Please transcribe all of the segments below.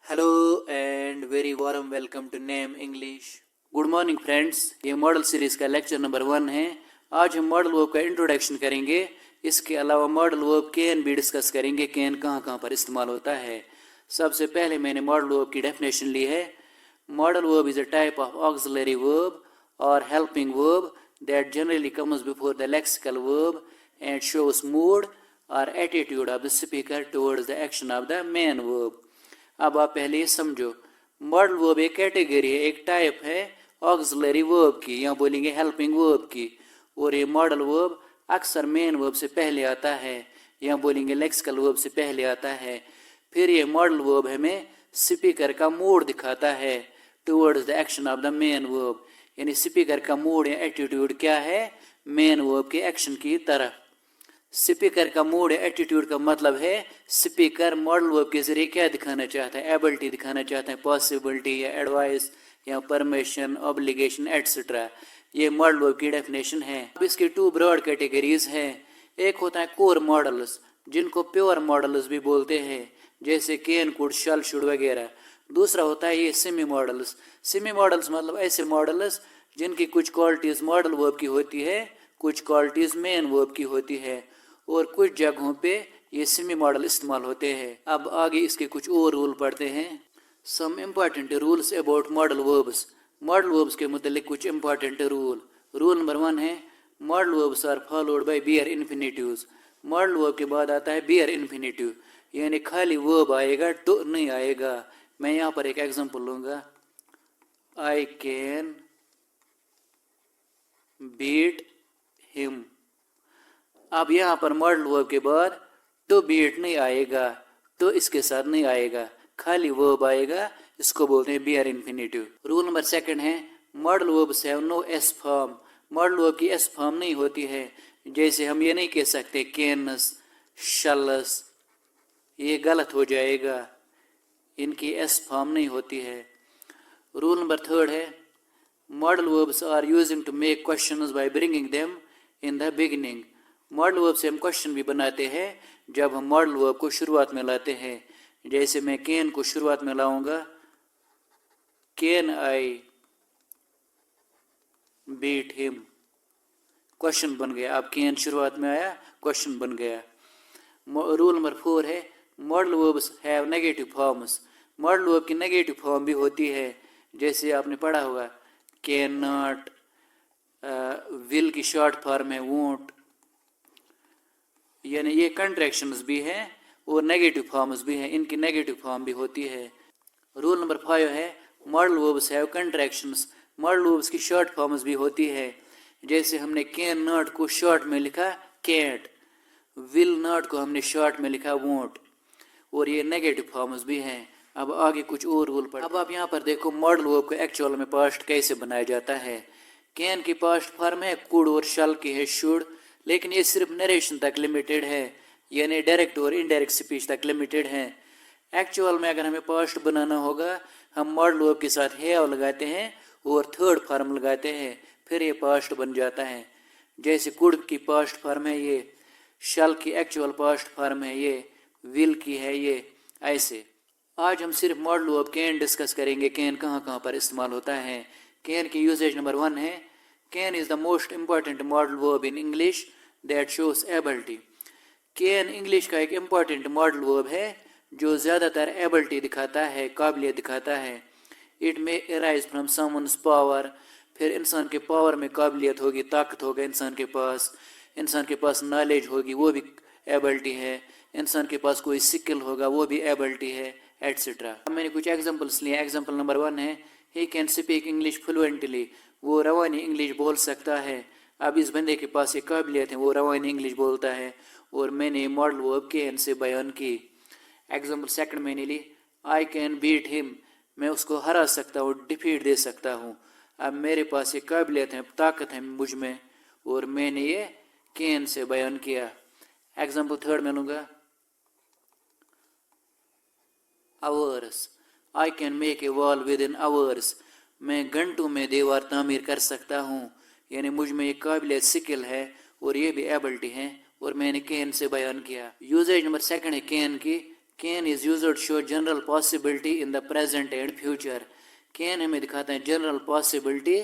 Hello and very warm welcome to name English. Good morning friends, ये modal series का lecture number 1 है। आज हम मॉडल वर्ब का इंट्रोडक्शन करेंगे। इसके अलावा मॉडल वर्ब कैन भी डिस्कस करेंगे, कैन कहाँ कहाँ पर इस्तेमाल होता है। सबसे पहले मैंने मॉडल वर्ब की डेफिनेशन ली है। Modal verb is a type of auxiliary verb और helping verb that generally comes before the lexical verb and shows mood or attitude of the speaker towards the action of the main verb। अब आप पहले ये समझो, modal verb एक category है, एक type है ऑक्सिलरी वर्ब की, यहाँ बोलेंगे हेल्पिंग वर्ब की। और ये मॉडल वर्ब अक्सर मेन वर्ब से पहले आता है, यहाँ बोलेंगे लेक्सिकल वर्ब से पहले आता है। फिर ये मॉडल वर्ब हमें स्पीकर का मूड दिखाता है towards the action of the main verb, यानी स्पीकर का मूड या एटीट्यूड क्या है मेन वर्ब के एक्शन की तरह। स्पीकर का मूड या एटीट्यूड का मतलब है स्पीकर मॉडल वर्ब के जरिए क्या दिखाना चाहता है, एबिलिटी दिखाना चाहता है, पॉसिबिलिटी या एडवाइस या परमिशन, ऑब्लिगेशन एटसेट्रा। ये मॉडल वर्ब की डेफिनेशन है। अब इसकी 2 ब्रॉड कैटेगरीज हैं। एक होता है कोर मॉडल्स, जिनको प्योर मॉडल्स भी बोलते हैं, जैसे कैन, कुड, शल, शुड वगैरह। दूसरा होता है ये सेमी मॉडल्स। सेमी मॉडल्स मतलब ऐसे मॉडल्स जिनकी कुछ क्वालिटीज़ मॉडल वर्ब की होती है, कुछ क्वालिटीज़ मेन वर्ब की होती है, और कुछ जगहों पे ये सेमी मॉडल इस्तेमाल होते हैं। अब आगे इसके कुछ और रूल पढ़ते हैं। Some important rules about modal verbs. Modal verbs के मुतालिक कुछ इम्पॉर्टेंट रूल। रूल नंबर 1 है modal verbs are followed by bare infinitives. Modal verb के बाद आता है बियर इन्फिनिटिव, यानी खाली वर्ब आएगा, टू नहीं आएगा। मैं यहाँ पर एक एग्जांपल लूँगा, आई कैन बीट हिम। अब यहाँ पर मॉडल वर्ब के बाद टू बीट नहीं आएगा, तो इसके साथ नहीं आएगा, खाली वर्ब आएगा, इसको बोलते हैं बियर इन्फिनिटिव। रूल नंबर 2 है modal verbs have no S form. Modal verb की एस फॉर्म नहीं होती है, जैसे हम ये नहीं कह सकते कैनस, शलस, ये गलत हो जाएगा, इनकी एस फॉर्म नहीं होती है। रूल नंबर 3 है modal verbs are using to make questions by bringing them in the beginning. Modal verb से हम क्वेश्चन भी बनाते हैं जब हम मॉडल वर्ब को शुरुआत में लाते हैं। जैसे मैं कैन को शुरुआत में लाऊंगा, can I beat him, question बन गया। अब कैन शुरुआत में आया, क्वेश्चन बन गया। रूल नंबर 4 है modal verbs have negative forms. Model verb की नेगेटिव फॉर्म भी होती है, जैसे आपने पढ़ा होगा कैन नॉट, विल की शॉर्ट फॉर्म है वोंट, यानी ये कंट्रैक्शंस भी हैं और नेगेटिव फॉर्म्स भी हैं, इनकी नेगेटिव फॉर्म भी होती है। रूल नंबर 5 है modal verbs have contractions. Modal verbs की शॉर्ट फॉर्म्स भी होती है, जैसे हमने कैन नॉट को शॉर्ट में लिखा कैट, विल नॉट को हमने शॉर्ट में लिखा वोंट, और ये नेगेटिव फॉर्म्स भी हैं। अब आगे कुछ और रूल पढ़। अब आप यहाँ पर देखो मॉडल वर्ब को एक्चुअल में पास्ट कैसे बनाया जाता है। कैन की पास्ट फॉर्म है कुड और शल की है शुड, लेकिन ये सिर्फ नरेशन तक लिमिटेड है, यानी डायरेक्ट और इनडायरेक्ट स्पीच तक लिमिटेड है। एक्चुअल में अगर हमें पास्ट बनाना होगा, हम मॉडल वर्ब के साथ हैव लगाते हैं और थर्ड फॉर्म लगाते हैं, फिर ये पास्ट बन जाता है। जैसे कुड की पास्ट फॉर्म है ये, शल की एक्चुअल पास्ट फॉर्म है ये, विल की है ये, ऐसे। आज हम सिर्फ मॉडल वर्ब कैन डिस्कस करेंगे, कैन कहाँ कहाँ पर इस्तेमाल होता है। कैन की यूजेज नंबर 1 है can is the most important modal verb in English that shows ability. Can English का एक इम्पॉर्टेंट मॉडल वर्ब है जो ज़्यादातर एबिलिटी दिखाता है, काबिलियत दिखाता है। It may arise from someone's power. फिर इंसान के पावर में काबिलियत होगी, ताकत होगा इंसान के पास नॉलेज होगी, वो भी एबिलिटी है। इंसान के पास कोई स्किल होगा, वो भी एबिलिटी है, एटसेट्रा। मैंने कुछ एग्जांपल्स लिए। एग्जांपल नंबर 1 है he can speak English fluently. वो रवानी इंग्लिश बोल सकता है। अब इस बंदे के पास ये काबिलियत है, वो रवानी इंग्लिश बोलता है, और मैंने मॉडल वर्ब कैन से बयान की। एग्जांपल 2 मैंने ली आई कैन बीट हिम। मैं उसको हरा सकता हूँ, डिफीट दे सकता हूँ। अब मेरे पास ये काबिलियत है, ताकत है मुझ में, और मैंने ये कैन से बयान किया। एग्जांपल 3 में लूँगा hours. I can make a wall with in hours. मैं घंटों में दीवार तामीर कर सकता हूँ, यानी मुझ में ये काबिलियत स्किल है और ये भी एबिलिटी है, और मैंने कैन से बयान किया। यूजेज नंबर 2 है कैन की, can is used to show general possibility in the present and future. Can हमें दिखाता है जनरल पॉसिबिलिटी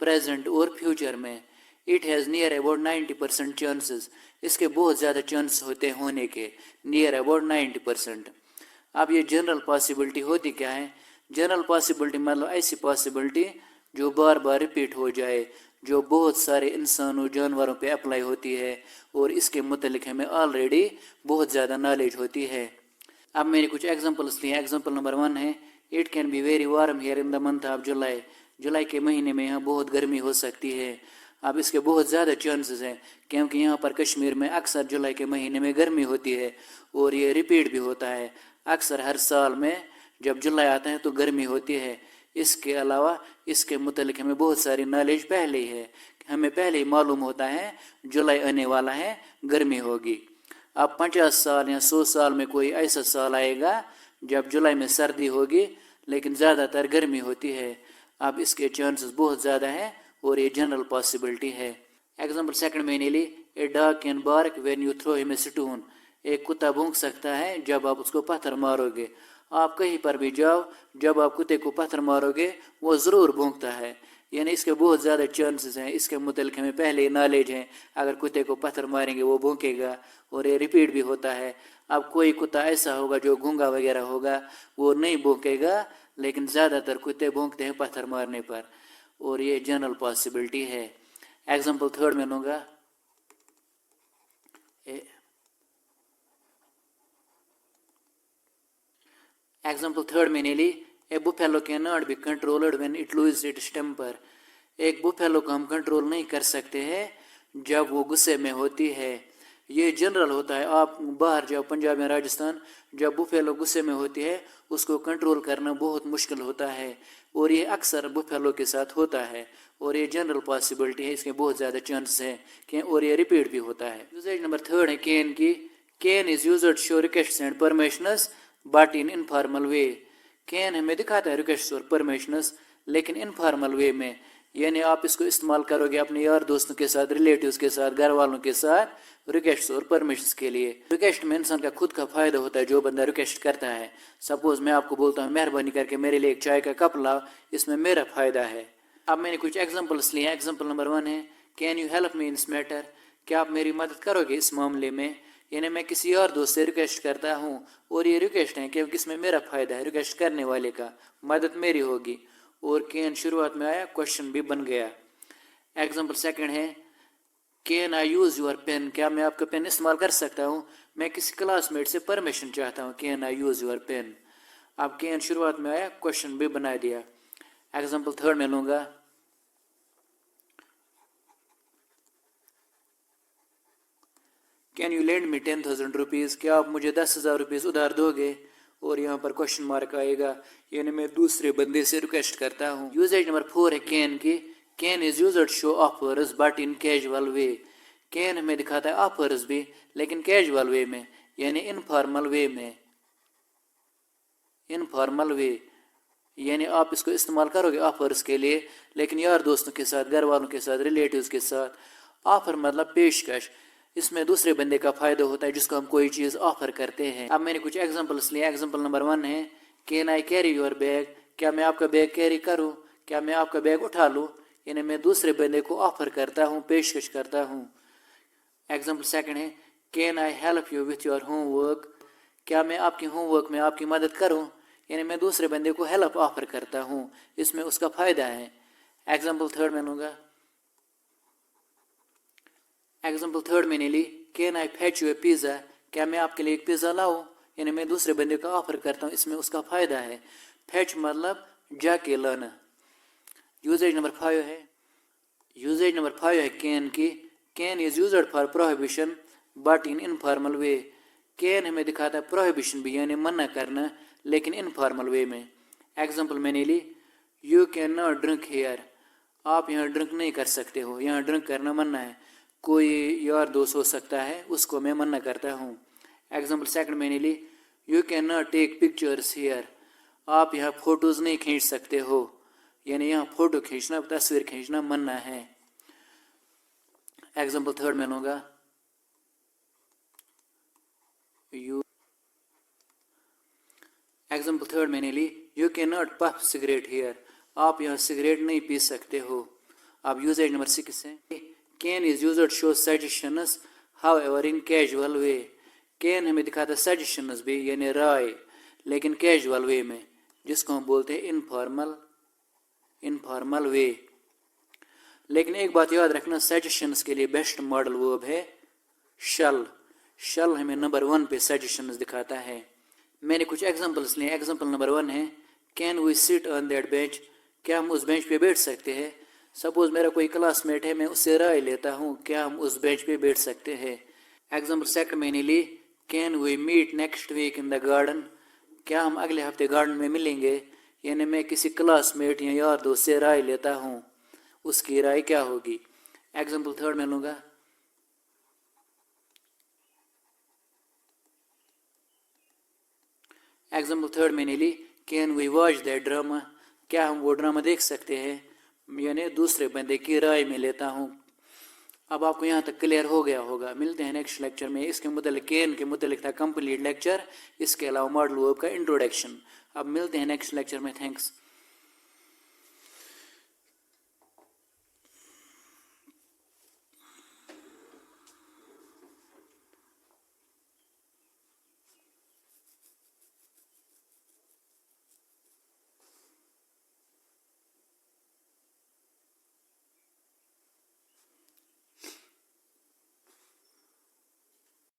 प्रेजेंट और फ्यूचर में। It has near about 90% chances, इसके बहुत ज़्यादा चांस होते होने के, नियर अबाउट 90%। अब ये जनरल पॉसिबिलिटी होती क्या है? जनरल पॉसिबिलिटी मतलब ऐसी पॉसिबिलिटी जो बार बार रिपीट हो जाए, जो बहुत सारे इंसानों जानवरों पे अप्लाई होती है और इसके मुतल्लिक हमें ऑलरेडी बहुत ज़्यादा नॉलेज होती है। अब मैंने कुछ एग्जांपल्स लिए। एग्जांपल नंबर 1 है, it can be very warm here in the month of July. जुलाई के महीने में यहाँ बहुत गर्मी हो सकती है। अब इसके बहुत ज़्यादा चांसेस हैं क्योंकि यहाँ पर कश्मीर में अक्सर जुलाई के महीने में गर्मी होती है और ये रिपीट भी होता है। अक्सर हर साल में जब जुलाई आता है तो गर्मी होती है। इसके अलावा इसके मुतल्लिक हमें बहुत सारी नॉलेज पहले ही है, हमें पहले ही मालूम होता है जुलाई आने वाला है, गर्मी होगी। अब 50 साल या 100 साल में कोई ऐसा साल आएगा जब जुलाई में सर्दी होगी लेकिन ज़्यादातर गर्मी होती है। अब इसके चांसेस बहुत ज़्यादा हैं और ये जनरल पॉसिबिलिटी है। एग्जाम्पल सेकंड में ली, a dog can bark when you throw him a stone. एक कुत्ता भौंक सकता है जब आप उसको पत्थर मारोगे। आप कहीं पर भी जाओ, जब आप कुत्ते को पत्थर मारोगे वो ज़रूर भौंकता है, यानी इसके बहुत ज़्यादा चांसेस हैं। इसके मुतल्लिक हमें पहले ही नॉलेज है, अगर कुत्ते को पत्थर मारेंगे वो भौंकेगा और ये रिपीट भी होता है। अब कोई कुत्ता ऐसा होगा जो गूंगा वगैरह होगा, वो नहीं भौंकेगा, लेकिन ज़्यादातर कुत्ते भौंकते हैं पत्थर मारने पर, और ये जनरल पॉसिबिलिटी है। एग्जाम्पल थर्ड में लूँगा, एग्जाम्पल थर्ड में ली, a buffalo can not be controlled when it lose its temper. एक बुफेलो को हम कंट्रोल नहीं कर सकते हैं जब वो गुस्से में होती है। ये जनरल होता है। आप बाहर जाओ, पंजाब या राजस्थान, जब बुफेलो गुस्से में होती है उसको कंट्रोल करना बहुत मुश्किल होता है, और ये अक्सर बुफेलो के साथ होता है, और ये जनरल पॉसिबिलिटी है, इसके बहुत ज़्यादा चांसेस हैं कि, और ये रिपीट भी होता है। यूसेज नंबर थर्ड है कैन की। Can is used to show requests and permissions but in informal way. Can हमें दिखाता है रिक्वेस्ट और परमिशंस, लेकिन इनफॉर्मल वे में, यानी आप इसको इस्तेमाल करोगे अपने यार दोस्तों के साथ, रिलेटिव्स के साथ, घर वालों के साथ रिक्वेस्ट और परमिशंस के लिए। रिक्वेस्ट में इंसान का खुद का फ़ायदा होता है, जो बंदा रिक्वेस्ट करता है। सपोज मैं आपको बोलता हूँ मेहरबानी करके मेरे लिए एक चाय का कप लाओ, इसमें मेरा फ़ायदा है। अब मैंने कुछ एग्जाम्पल्स लिए। एग्जाम्पल नंबर 1 है, can you help me in this matter. क्या आप मेरी मदद करोगे इस मामले में? यानी मैं किसी और दोस्त से रिक्वेस्ट करता हूँ और ये रिक्वेस्ट है क्योंकि इसमें मेरा फ़ायदा है, रिक्वेस्ट करने वाले का, मदद मेरी होगी, और कैन शुरुआत में आया, क्वेश्चन भी बन गया। एग्जाम्पल सेकंड है, can I use your pen. क्या मैं आपका पेन इस्तेमाल कर सकता हूँ? मैं किसी क्लासमेट से परमिशन चाहता हूँ, can I use your pen. अब कैन शुरुआत में आया, क्वेश्चन भी बना दिया। एग्जाम्पल थर्ड में लूँगा, can you lend me 10,000 rupees. क्या आप मुझे 10,000 रुपीज़ उधार दोगे? और यहाँ पर क्वेश्चन मार्क आएगा, यानी मैं दूसरे बंदे से रिक्वेस्ट करता हूँ। यूजेज नंबर 4 है कैन की। Can is used to show offers but in casual way. Can हमें दिखाता है ऑफर्स भी, लेकिन कैजुअल वे में, यानी इनफॉर्मल वे में। इनफॉर्मल वे यानी आप इसको इस्तेमाल करोगे ऑफर्स के लिए, लेकिन यार दोस्तों के साथ, घर वालों के साथ, रिलेटिव्स के साथ। ऑफर मतलब पेशकश, इसमें दूसरे बंदे का फ़ायदा होता है जिसको हम कोई चीज़ ऑफर करते हैं। अब मैंने कुछ एग्जांपल्स लिए। एग्जांपल नंबर 1 है, can I carry your bag. क्या मैं आपका बैग कैरी करूं? क्या मैं आपका बैग उठा लूं? यानी मैं दूसरे बंदे को ऑफर करता हूं, पेशकश करता हूं। एग्जांपल सेकंड है, can I help you with your homework. क्या मैं आपके होमवर्क में आपकी मदद करूं? यानी मैं दूसरे बंदे को हेल्प ऑफर करता हूं, इसमें उसका फ़ायदा है। एग्जाम्पल थर्ड में लूँगा, एग्जाम्पल थर्ड मैंने ली, can I fetch you a pizza. क्या मैं आपके लिए एक पिज़्ज़ा लाऊं? यानी मैं दूसरे बंदे का ऑफर करता हूँ, इसमें उसका फ़ायदा है। फेच मतलब जाके लाना। यूजेज नंबर 5 है, यूजेज नंबर 5 है कैन की। Can is used for prohibition but in informal way. Can हमें दिखाता है प्रोहिबिशन भी, यानी मना करना, लेकिन इनफॉर्मल वे में। एग्जाम्पल मैंने ली, you can not drink here. आप यहाँ ड्रिंक नहीं कर सकते हो, यहाँ ड्रिंक करना मना है। कोई यार दोस्त हो सकता है, उसको मैं मना करता हूँ। एग्जाम्पल सेकंड मैंने ली, you can not take pictures here. आप यहाँ फ़ोटोज़ नहीं खींच सकते हो, यानी यहाँ फ़ोटो खींचना, तस्वीर खींचना मना है। एग्जाम्पल थर्ड में लूँगा, एग्जाम्पल थर्ड मैंने ली, you can not puff cigarette here, आप यहाँ सिगरेट नहीं पी सकते हो। अब यूजेज नंबर 6 है, can is used show suggestions how ever in casual way. Can हमें दिखाता है सजेशंस भी यानी राय, लेकिन कैजुअल वे में, जिसको हम बोलते हैं इनफॉर्मल वे। लेकिन एक बात याद रखना, सजेशंस के लिए बेस्ट मॉडल वर्ब है शल। शल हमें नंबर 1 पे सजेशंस दिखाता है। मैंने कुछ एग्जांपल्स लिए। एग्जांपल नंबर 1 है, can we sit on that bench, क्या हम उस बेंच पे बैठ सकते हैं। सपोज मेरा कोई क्लासमेट है, मैं उससे राय लेता हूँ क्या हम उस बेंच पे बैठ सकते हैं। एग्जांपल सेकंड मैंने ली, can we meet next week in the garden, क्या हम अगले हफ्ते गार्डन में मिलेंगे, यानी मैं किसी क्लासमेट या यार दोस्त से राय लेता हूँ, उसकी राय क्या होगी। एग्जाम्पल थर्ड में लूँगा, एग्जाम्पल थर्ड मैंने ली, can we watch that drama, क्या हम वो ड्रामा देख सकते हैं, यानी दूसरे बंदे की राय में लेता हूँ। अब आपको यहाँ तक क्लियर हो गया होगा। मिलते हैं नेक्स्ट लेक्चर में। इसके मुतालिक कैन के मुतालिक था कंप्लीट लेक्चर, इसके अलावा मॉडल वर्ब का इंट्रोडक्शन। अब मिलते हैं नेक्स्ट लेक्चर में। थैंक्स।